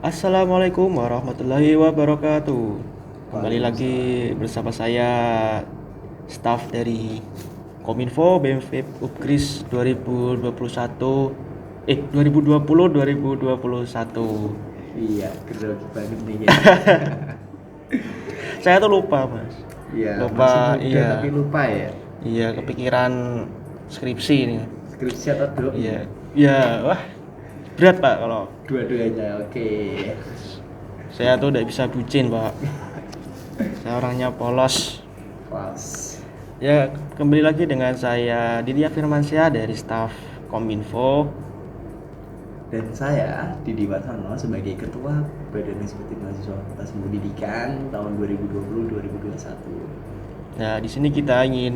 Assalamualaikum warahmatullahi wabarakatuh. Kembali lagi bersama saya, staf dari Kominfo BMFIP Upkris 2021 2020-2021. Iya, grogi banget nih ya. Saya tuh lupa, Mas. Iya, masih Lupa, muda iya. tapi lupa ya. Iya, kepikiran skripsi nih. Skripsi atau doi? Iya. Iya, wah, berat, Pak, kalau Dua-duanya, oke. saya tuh udah bisa bucin, Pak. Saya orangnya polos. Kelas. Ya, kembali lagi dengan saya Didi Firmansyah dari staf Kominfo. Dan saya Didi Warsono sebagai Ketua Badan Eksekutif Mahasiswa Fakultas Pendidikan tahun 2020-2021. Nah, di sini kita ingin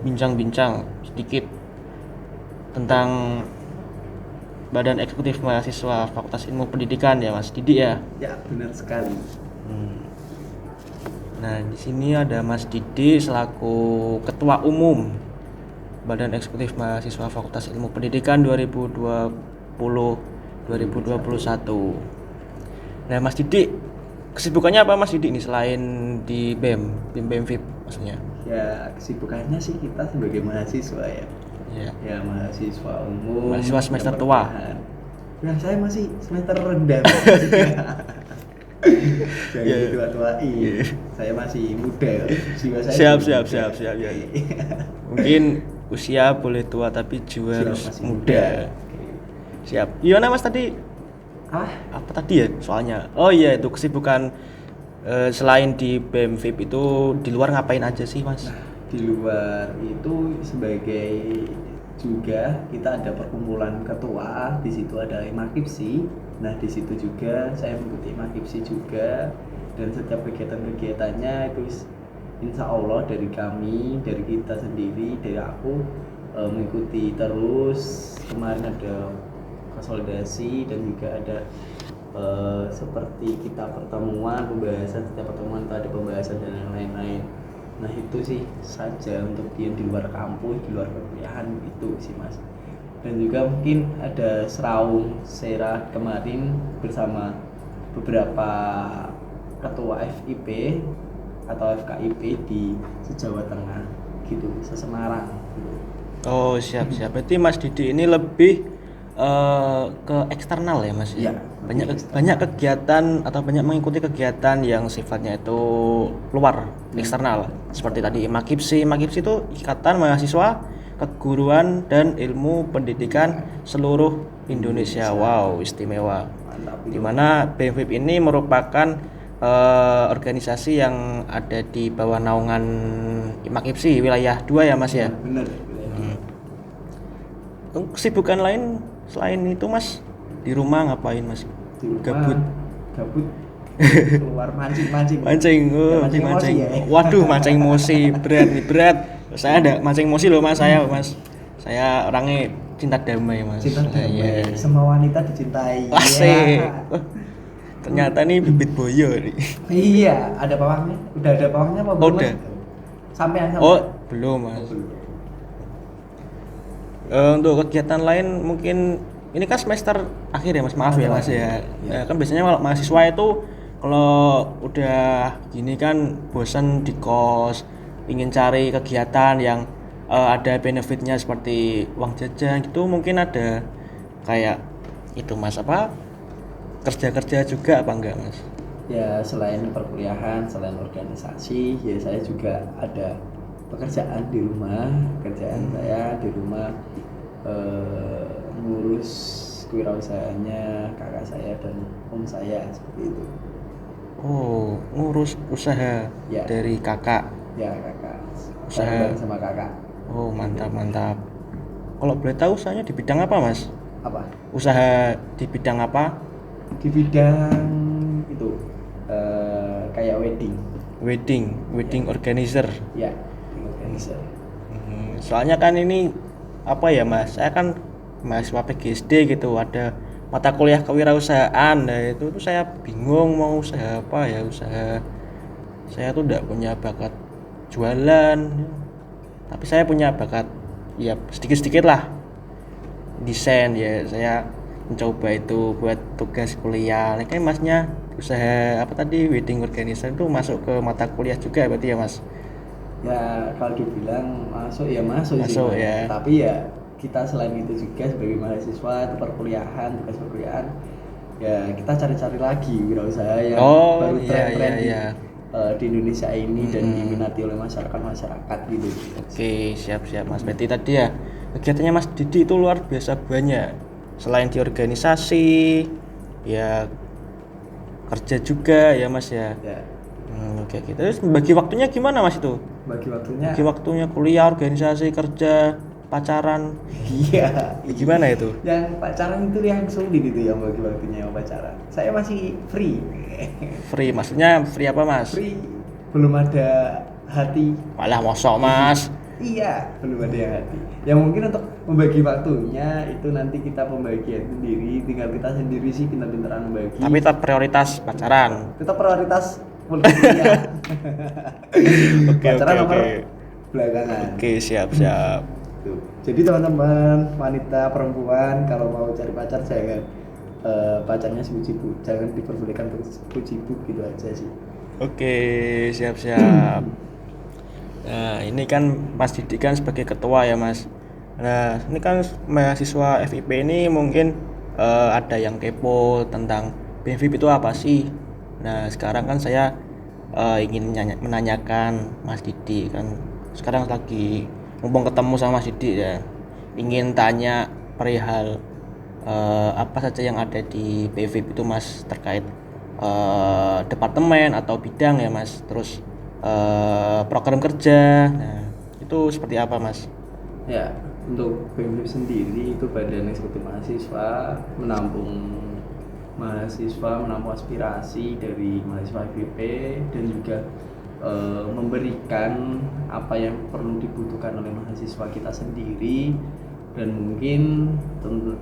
bincang-bincang sedikit tentang Badan Eksekutif Mahasiswa Fakultas Ilmu Pendidikan ya, Mas Didi ya. Ya, benar sekali. Nah, di sini ada Mas Didi selaku Ketua Umum Badan Eksekutif Mahasiswa Fakultas Ilmu Pendidikan 2020-2021. Nah, Mas Didi, kesibukannya apa Mas Didi ini selain di BEM FIP maksudnya? Ya, kesibukannya sih kita sebagai mahasiswa ya. Ya. Ya, mahasiswa umum. Mahasiswa semester tua. Ya, saya masih semester rendah. Jangan Ya. ditua-tuain. Saya masih muda. Jiwa saya Siap muda. ya. Mungkin usia boleh tua tapi jiwa harus Masih muda. Siap. Gimana Mas tadi? Apa tadi ya soalnya? Oh iya, itu kesibukan selain di BEM FIP itu di luar ngapain aja sih Mas? Di luar itu sebagai juga kita ada perkumpulan ketua, di situ ada Imakipsi. Nah, di situ juga saya mengikuti Imakipsi juga, dan setiap kegiatan-kegiatannya itu insya Allah dari kami, dari kita sendiri, dari aku mengikuti terus. Kemarin ada konsolidasi dan juga ada seperti kita pertemuan, pembahasan, setiap pertemuan itu ada pembahasan dan lain-lain. Nah, itu sih saja untuk yang di luar kampus, di luar perkuliahan itu sih Mas. Dan juga mungkin ada Seraung Sera kemarin bersama beberapa ketua FIP atau FKIP di Jawa Tengah gitu, Semarang gitu. Oh, siap. Berarti Mas Didi ini lebih ke eksternal ya Mas ya? Iya, Banyak kegiatan atau banyak mengikuti kegiatan yang sifatnya itu luar eksternal. Seperti tadi Imakipsi itu Ikatan Mahasiswa Keguruan dan Ilmu Pendidikan Seluruh Indonesia. Wow, istimewa. Mantap itu. Dimana BMFIP ini merupakan organisasi yang ada di bawah naungan Imakipsi wilayah 2 ya Mas ya. Bener. Kesibukan lain selain itu Mas di rumah ngapain Mas? Di rumah gabut keluar mancing Mancing emosi ya. Waduh, mancing emosi berat. Saya ada mancing emosi loh Mas, saya orangnya cinta damai Mas. Cinta damai. Iya. Semua wanita dicintai. Asik. Ya. Ternyata nih bibit boyo nih. Iya, ada pawangnya. Udah ada pawangnya apa belum? Udah. Sampean. Oh, belum Mas. Untuk kegiatan lain mungkin ini kan semester akhir ya Mas, maaf ya Mas ya. Ya kan biasanya kalau mahasiswa itu kalau udah gini kan bosan di kos, ingin cari kegiatan yang ada benefitnya seperti uang jajan gitu, mungkin ada kayak itu Mas apa kerja juga apa enggak Mas? Ya, selain perkuliahan, selain organisasi, ya saya juga ada pekerjaan di rumah. Kerjaan saya di rumah ngurus kewirausahanya kakak saya dan om saya seperti itu. Oh, ngurus usaha Ya. dari kakak. Ya, kakak. Usaha. Bareng sama kakak. Oh, mantap. Kalau boleh tahu usahanya di bidang apa Mas? Apa? Usaha di bidang apa? Di bidang itu kayak Wedding organizer. ya, organizer. Soalnya kan ini apa ya Mas? Saya kan mahasiswa PGSD gitu, ada mata kuliah kewirausahaan. Nah, itu tuh saya bingung mau usaha apa ya, saya tuh enggak punya bakat jualan. Tapi saya punya bakat ya sedikit-sedikit lah desain ya. Saya mencoba itu buat tugas kuliah. Nah, kan masnya usaha apa tadi wedding organizer itu masuk ke mata kuliah juga berarti ya mas? Ya kalau dibilang masuk ya masuk sih Masuk mas. ya. Tapi ya kita selain itu juga sebagai mahasiswa itu perkuliahan, tugas perkuliahan ya kita cari-cari lagi wirausaha yang Oh baru iya iya tren-tren iya. di Indonesia ini dan Mm-mm. diminati oleh masyarakat gitu. Oke siap-siap mas. Berarti tadi ya kegiatannya mas Didi itu luar biasa banyak. Selain di organisasi, ya kerja juga ya mas ya. Ya, Oke gitu. Terus bagi waktunya gimana mas itu? bagi waktunya Bagi waktunya kuliah, organisasi, kerja, pacaran, iya. gimana itu? Yang pacaran itu yang sulit itu yang bagi waktunya yang pacaran. Saya masih free. Free, maksudnya free apa mas? Free, belum ada hati. Malah mosok mas. Iya, belum ada yang hati. Yang mungkin untuk membagi waktunya itu nanti kita pembagian sendiri, tinggal kita sendiri sih pintar-pintaran membagi. Tapi tetap prioritas pacaran. Tetap prioritas kuliah. Oke Pacaran oke nomor oke. belakangan. Oke siap siap. Tuh. Jadi teman-teman wanita perempuan kalau mau cari pacar jangan pacarnya sibuk-sibuk, jangan diperbolehkan untuk sibuk-sibuk gitu aja sih. Oke siap siap. Nah ini kan Mas Didi kan sebagai ketua ya mas. Nah ini kan mahasiswa FIP ini mungkin ada yang kepo tentang BEM-FIP itu apa sih. Nah sekarang kan saya ingin menanyakan Mas Didi kan sekarang lagi mumpung ketemu sama Mas Didi ya, ingin tanya perihal apa saja yang ada di BEM-FIP itu mas, terkait departemen atau bidang ya mas, terus program kerja. Nah itu seperti apa mas? Ya, untuk BEM sendiri itu Badan Eksekutif Mahasiswa menampung aspirasi dari mahasiswa FIP dan juga memberikan apa yang perlu dibutuhkan oleh mahasiswa kita sendiri, dan mungkin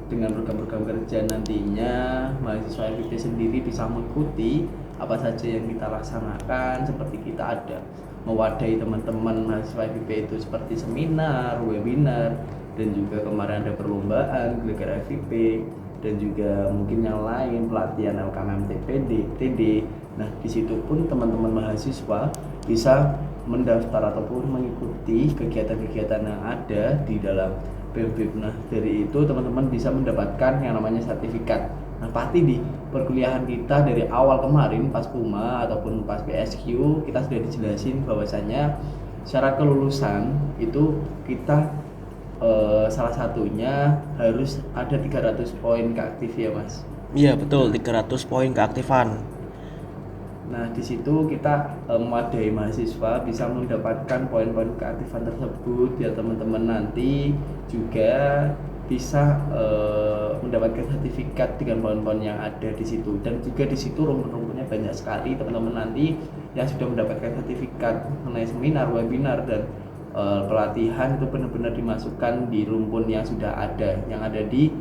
dengan program-program kerja nantinya mahasiswa FIP sendiri bisa mengikuti apa saja yang kita laksanakan, seperti kita ada mewadahi teman-teman mahasiswa FIP itu seperti seminar, webinar, dan juga kemarin ada perlombaan Gelegar FIP, dan juga mungkin yang lain pelatihan LKMM TD. Nah di situ pun teman-teman mahasiswa bisa mendaftar ataupun mengikuti kegiatan-kegiatan yang ada di dalam BEM-FIP. Nah dari itu teman-teman bisa mendapatkan yang namanya sertifikat. Nah pasti di perkuliahan kita dari awal kemarin pas PUMA ataupun pas PSQ kita sudah dijelasin bahwasanya syarat kelulusan itu kita salah satunya harus ada 300 poin keaktif ya mas. Iya betul, 300 poin keaktifan. Nah di situ kita mewadai mahasiswa bisa mendapatkan poin-poin keaktifan tersebut biar teman-teman nanti juga bisa mendapatkan sertifikat dengan poin-poin yang ada di situ. Dan juga di situ rumpun-rumpunnya banyak sekali teman-teman nanti yang sudah mendapatkan sertifikat mengenai seminar, webinar, dan pelatihan itu benar-benar dimasukkan di rumpun yang sudah ada, yang ada di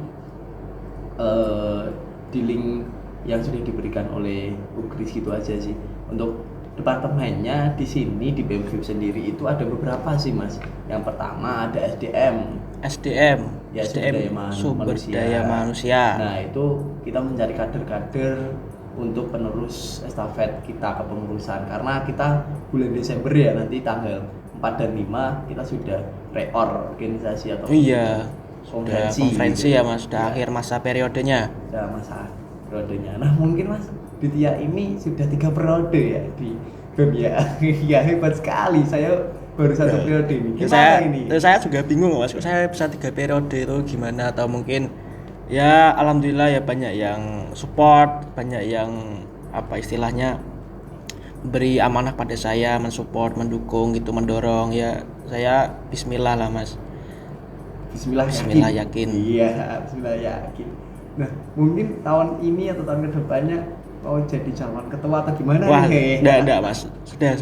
link yang sudah diberikan oleh Ugris gitu aja sih. Untuk departemennya di sini di BEM-FIP sendiri itu ada beberapa sih mas. Yang pertama ada SDM. SDM, Ya, sumber daya manusia. Nah itu kita mencari kader-kader untuk penerus estafet kita kepengurusan, karena kita bulan Desember ya nanti tanggal 4 dan 5 kita sudah reorganisasi atau Iya, sudah konferensi gitu. ya mas, sudah akhir masa periodenya. Sudah masa periodenya. Nah mungkin mas Ditya ini sudah 3 periode ya di BEM ya. Ya hebat sekali, saya baru 1 periode ini. Gimana ini? Saya juga bingung mas, saya bisa 3 periode itu gimana, atau mungkin ya alhamdulillah ya banyak yang support, banyak yang apa istilahnya beri amanah pada saya, mensupport, mendukung gitu, mendorong ya. Saya bismillah lah mas. Bismillah yakin. Iya, Bismillah yakin. Nah, mungkin tahun ini atau tahun kedepannya mau jadi calon ketua atau gimana? Wah, nih? enggak mas. Sudah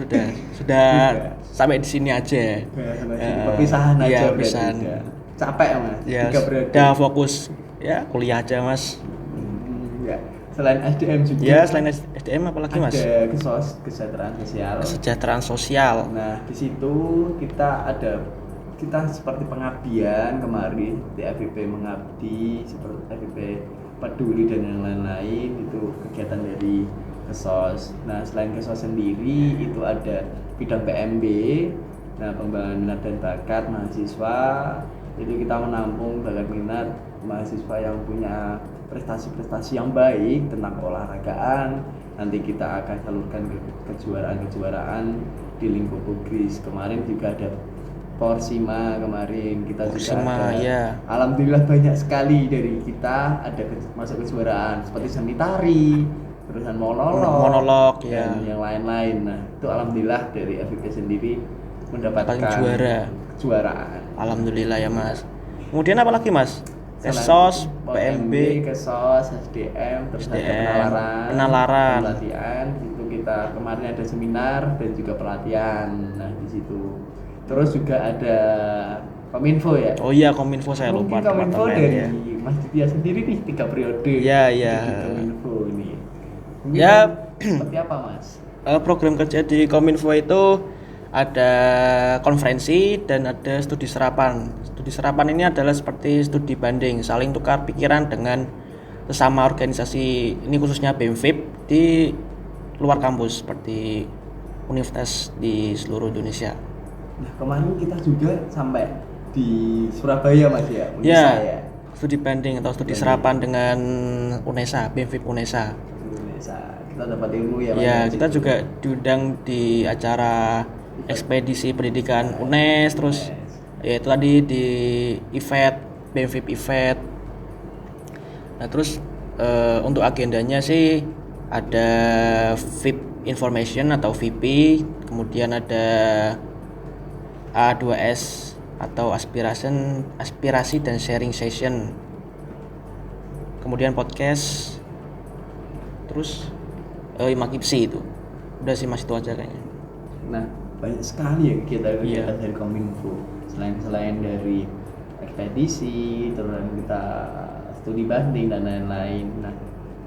sampai di sini aja. Perpisahan aja. Iya, berarti perpisahan. udah. Capek mas. Ya, 3 periode. udah fokus ya kuliah aja mas. Ya. Selain SDM juga. Ya, selain SDM apalagi mas? Ada kesejahteraan sosial. Kesejahteraan sosial. Nah, di situ kita seperti pengabdian kemarin di FIP mengabdi, seperti FIP peduli dan yang lain-lain, itu kegiatan dari Kesos. Nah selain Kesos sendiri itu ada bidang PMB, nah pengembangan minat dan bakat mahasiswa, itu kita menampung bakat minat mahasiswa yang punya prestasi-prestasi yang baik tentang keolahragaan. Nanti kita akan salurkan ke kejuaraan-kejuaraan di lingkup Bugris. Kemarin juga ada Porsima, kemarin kita juga ada ya. Alhamdulillah banyak sekali dari kita ada masuk kejuaraan seperti seni tari, terusan monolog dan ya. yang lain-lain. Nah itu alhamdulillah dari FIP sendiri mendapatkan kejuaraan. Alhamdulillah ya Mas. Kemudian apa lagi Mas? Kesos, PMB, Kesos, SDM, terus ada penalaran, pelatihan. Itu kita kemarin ada seminar dan juga pelatihan. Nah di situ. Terus juga ada Kominfo ya. Oh iya Kominfo, saya lupa. Mungkin Kominfo dari ya. Mas Ditya sendiri nih 3 periode. Iya. Di Kominfo ini. Mungkin ya. Seperti apa Mas? Program kerja di Kominfo itu ada konferensi dan ada studi serapan. Studi serapan ini adalah seperti studi banding, saling tukar pikiran dengan sesama organisasi, ini khususnya BEMFIP di luar kampus seperti universitas di seluruh Indonesia. Nah kemarin kita juga sampai di Surabaya Mas ya, Unesa ya. Studi banding atau studi serapan dengan UNESA, BEMFIP UNESA. Kita dapat ilmu ya Mas. Ya, kita juga diundang di acara ekspedisi pendidikan UNES, terus ya itu tadi di IVET, BEMFIP IVET. Nah terus untuk agendanya sih ada VIP Information atau VIP, kemudian ada A2S atau aspirasi dan sharing session, kemudian podcast, terus Makipsi. Itu udah sih Mas, itu aja kayaknya. Nah banyak sekali ya kegiatan dari Kominfo, selain dari ekspedisi, terus kita studi banding dan lain-lain. Nah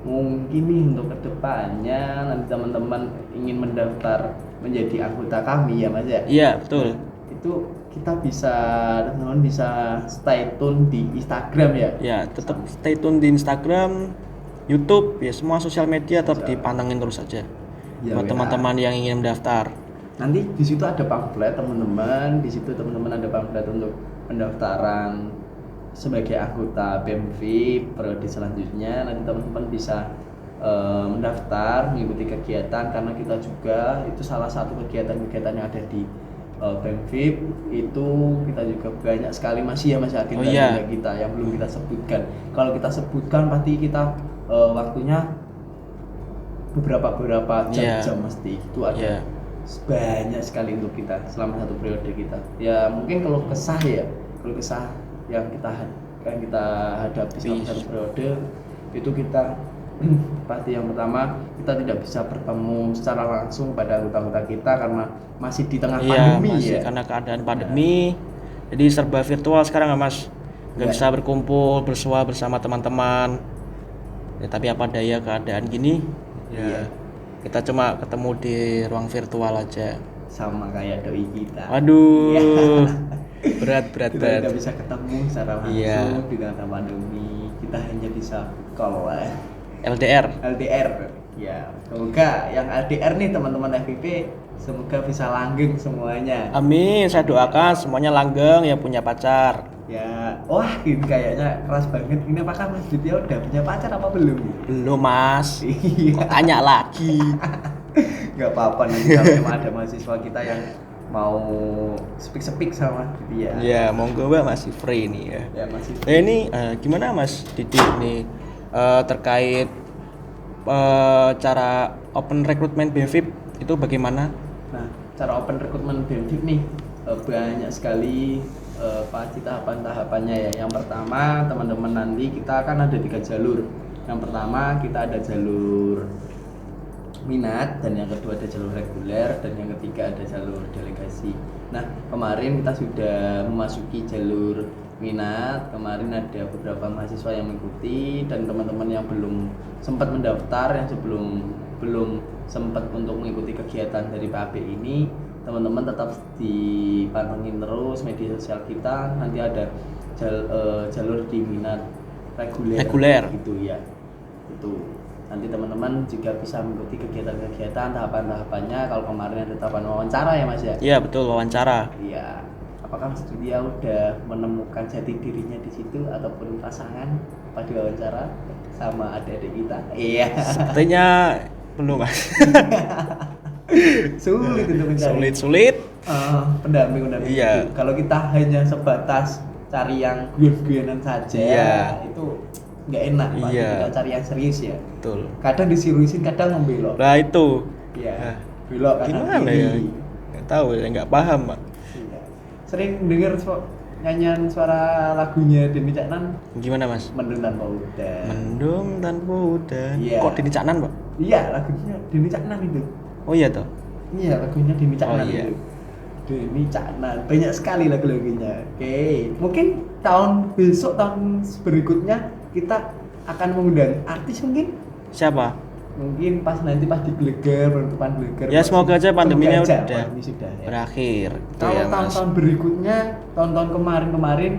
mungkin nih untuk kedepannya nanti teman-teman ingin mendaftar menjadi anggota kami ya Mas ya. Iya betul. Nah, itu kita teman-teman bisa stay tune di Instagram ya. Ya tetap stay tune di Instagram, YouTube, ya semua sosial media tetap dipantengin terus saja ya, buat teman-teman yang ingin mendaftar. Nanti di situ ada pamflet teman-teman, di situ teman-teman ada pamflet untuk pendaftaran sebagai anggota BEMFIP periode selanjutnya. Nanti teman-teman bisa mendaftar, mengikuti kegiatan, karena kita juga itu salah satu kegiatan-kegiatan yang ada di BEMFIP itu kita juga banyak sekali masih ya Mas agenda kita yang belum kita sebutkan. Kalau kita sebutkan pasti kita waktunya beberapa jam mesti itu ada banyak sekali untuk kita selama satu periode kita. Ya mungkin kalau kesah yang kita hadapi selama satu periode itu kita pasti yang pertama kita tidak bisa bertemu secara langsung pada anggota-anggota kita karena masih di tengah pandemi karena keadaan pandemi. Jadi serba virtual sekarang Mas, nggak bisa berkumpul bersua bersama teman-teman ya, tapi apa daya keadaan gini ya. Kita cuma ketemu di ruang virtual aja. Sama kayak doi kita. Waduh. berat. Kita tidak bisa ketemu secara langsung di tengah pandemi. Kita hanya bisa call LDR. Ya, semoga yang LDR nih teman-teman FIP semoga bisa langgeng semuanya. Amin. Saya doakan semuanya langgeng ya, punya pacar. Ya, wah ini kayaknya keras banget. Ini apakah Mas Ditya udah punya pacar apa belum? Belum Mas. Tanya lagi. Gak apa-apa, nanti kalau memang ada mahasiswa kita yang mau speak sama Ditya. Ya monggo Mbak, masih free nih ya. Ya masih. Ini gimana Mas Didik nih terkait cara open recruitment BEMFIP itu bagaimana? Nah, cara open recruitment BEMFIP nih banyak sekali pasti tahapan-tahapannya ya. Yang pertama teman-teman nanti kita akan ada 3 jalur. Yang pertama kita ada jalur minat, dan yang kedua ada jalur reguler, dan yang ketiga ada jalur delegasi. Nah kemarin kita sudah memasuki jalur minat. Kemarin ada beberapa mahasiswa yang mengikuti, dan teman-teman yang belum sempat mendaftar, yang belum sempat untuk mengikuti kegiatan dari PAB ini, teman-teman tetap dipantengin terus media sosial kita. Nanti ada jalur di minat reguler gitu ya. Itu nanti teman-teman juga bisa mengikuti kegiatan-kegiatan tahapan-tahapannya. Kalau kemarin ada tahapan wawancara ya Mas ya. Iya betul, wawancara. Iya. Apakah Mas Dudia udah menemukan jati dirinya di situ ataupun pasangan pada wawancara sama adik-adik kita? Iya. Sepertinya belum Mas. Sulit untuk mencari. Sulit. Pendamping. Iya. Kalau kita hanya sebatas cari yang guyon-guyonan saja, Iya. itu nggak enak. Pak. Iya. Kita cari yang serius ya. Betul. Kadang diseriusin, kadang membelok. Nah itu. Iya. Nah, Belok kanan gimana kiri. ya? Nggak tahu ya, nggak paham Pak. Iya. Sering dengar nyanyian suara lagunya Denny Caknan, Gimana Mas? Mendung Tanpa Udan. Mendung tanpa udan. Iya. Kok Denny Caknan Pak? Iya, lagunya Denny Caknan itu. Oh iya toh. Iya, lagunya Denny Caknan Oh, iya. itu. Denny Caknan, banyak sekali lagu-lagunya. Oke, mungkin tahun berikutnya kita akan mengundang artis mungkin. Siapa? Mungkin nanti pas digelegar, penutupan gelegar. Ya semoga aja pandeminya Semoga aja udah pandemi sudah ya. berakhir. Gitu Kalau ya, Mas. tahun-tahun berikutnya, tahun-tahun kemarin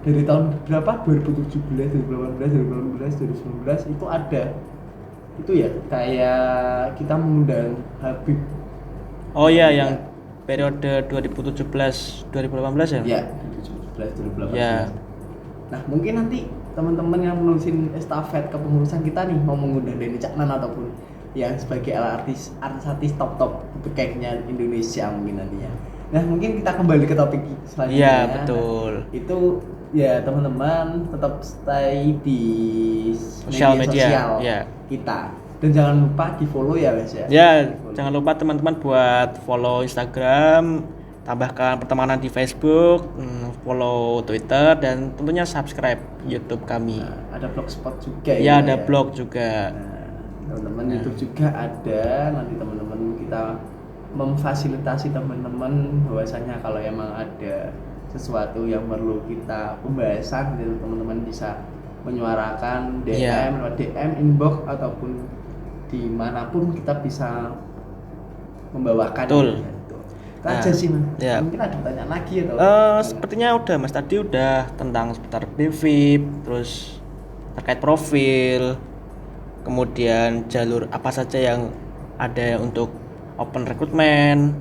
dari tahun berapa? 2017, 2018, 2019 itu ada. Itu ya kayak kita mengundang Habib. Oh iya yang periode 2017 2018 ya? Ya, 2017, 2018. Ya. Nah, mungkin nanti teman-teman yang menulisin estafet kepengurusan kita nih mau mengundang Denny Caknan ataupun yang sebagai artis top bekeknya Indonesia mungkin nantinya. Nah, mungkin kita kembali ke topik selanjutnya. Iya, betul. Itu ya teman-teman tetap stay di Sosial media, ya. kita. Dan jangan lupa di-follow ya, Mas ya. Ya, Di-follow. jangan lupa teman-teman buat follow Instagram, tambahkan pertemanan di Facebook, follow Twitter, dan tentunya subscribe YouTube kami. Nah, ada blogspot juga Ya, ada blog juga. Nah, teman-teman YouTube juga ada. Nanti teman-teman kita memfasilitasi teman-teman bahwasanya kalau emang ada sesuatu yang perlu kita pembahasan, gitu, teman-teman bisa menyuarakan DM, Iya. lewat DM, inbox ataupun dimanapun kita bisa membawakan. Betul. Gitu. Itu aja sih Mas. Ya. Mungkin ada pertanyaan lagi atau? Sepertinya udah Mas, tadi udah tentang seputar BVIP, terus terkait profil, kemudian jalur apa saja yang ada untuk open recruitment.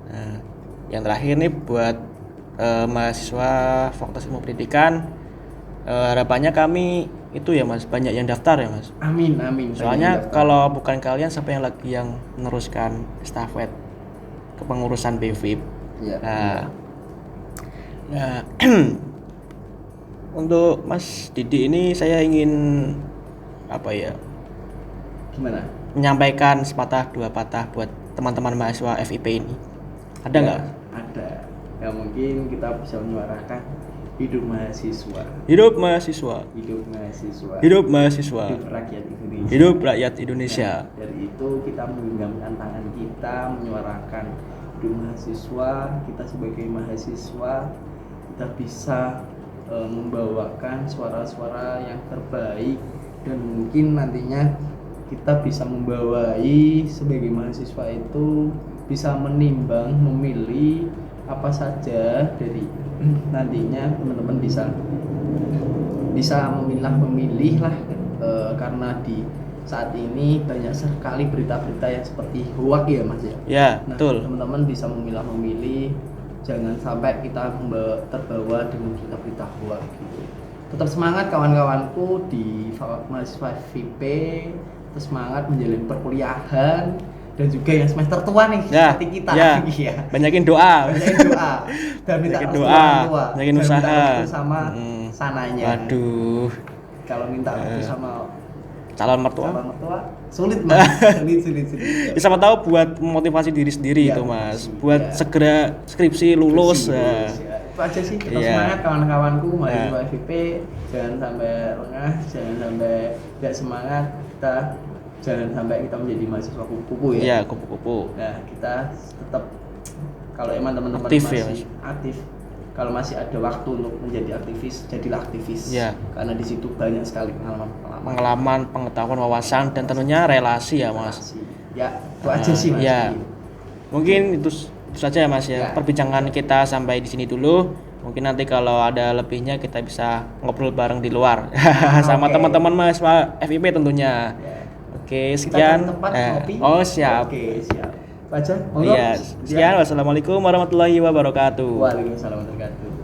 Nah, yang terakhir nih buat mahasiswa Fakultas Ilmu Pendidikan, harapannya kami itu ya Mas, banyak yang daftar ya Mas. Amin. Soalnya kalau bukan kalian, siapa yang lagi yang meneruskan estafet kepengurusan BVIP. Ya. Nah, untuk Mas Didi ini saya ingin apa ya, Gimana? menyampaikan sepatah dua patah buat teman-teman mahasiswa FIP ini. Ada nggak? Ada. Ya mungkin kita bisa menyuarakan hidup mahasiswa. Hidup mahasiswa. Hidup mahasiswa. Hidup mahasiswa. Hidup rakyat Indonesia. Hidup rakyat Indonesia. Nah, dari itu kita menggenggamkan tangan kita menyuarakan hidup mahasiswa. Kita sebagai mahasiswa kita bisa membawakan suara-suara yang terbaik, dan mungkin nantinya kita bisa membawai sebagai mahasiswa itu bisa menimbang, memilih apa saja dari nantinya teman-teman bisa memilih lah, karena di saat ini banyak sekali berita-berita yang seperti hoax ya Mas ya. Ya, Nah, betul. teman-teman bisa memilih, jangan sampai kita terbawa dengan berita-berita hoax gitu. Tetap semangat kawan-kawanku di mahasiswa FIP, tetap semangat menjalani perkuliahan, dan juga yang semester tua nih Ya, seperti kita. ya. Iya. Banyakin doa. Banyakin doa dan minta Banyakin restu doa, orang tua, banyakin dan minta usaha. restu sama sananya. Waduh, Kalau minta restu sama calon mertua. calon mertua sulit Mas. sulit. Ya, siapa tahu buat memotivasi diri sendiri Ya, itu Mas, motivasi, buat ya. segera skripsi lulus. Lulus, ya. Itu aja sih, tetap Iya. semangat kawan-kawanku mahasiswa Ya. FIP, jangan sampai lengah, jangan sampai tidak semangat, jangan sampai kita menjadi mahasiswa kupu-kupu ya. Iya, kupu-kupu. Nah, kita tetap kalau emang teman-teman Aktif ya, masih aktif, kalau masih ada waktu untuk menjadi aktivis, jadilah aktivis. Ya. Karena di situ banyak sekali Pengalaman, pengetahuan, wawasan, dan tentunya relasi ya Mas. Ya, itu aja sih Mas. Ya. Mungkin itu saja ya Mas ya. Ya. Perbincangan kita sampai di sini dulu. Mungkin nanti kalau ada lebihnya kita bisa ngobrol bareng di luar sama Oke. teman-teman mahasiswa FIP tentunya. Ya. Oke, Kita sekian. cari tempat ngopi. Oh, siap. Oke, siap. Pak Jan, monggo. Iya, sekian. Wassalamualaikum warahmatullahi wabarakatuh. Waalaikumsalam warahmatullahi wabarakatuh.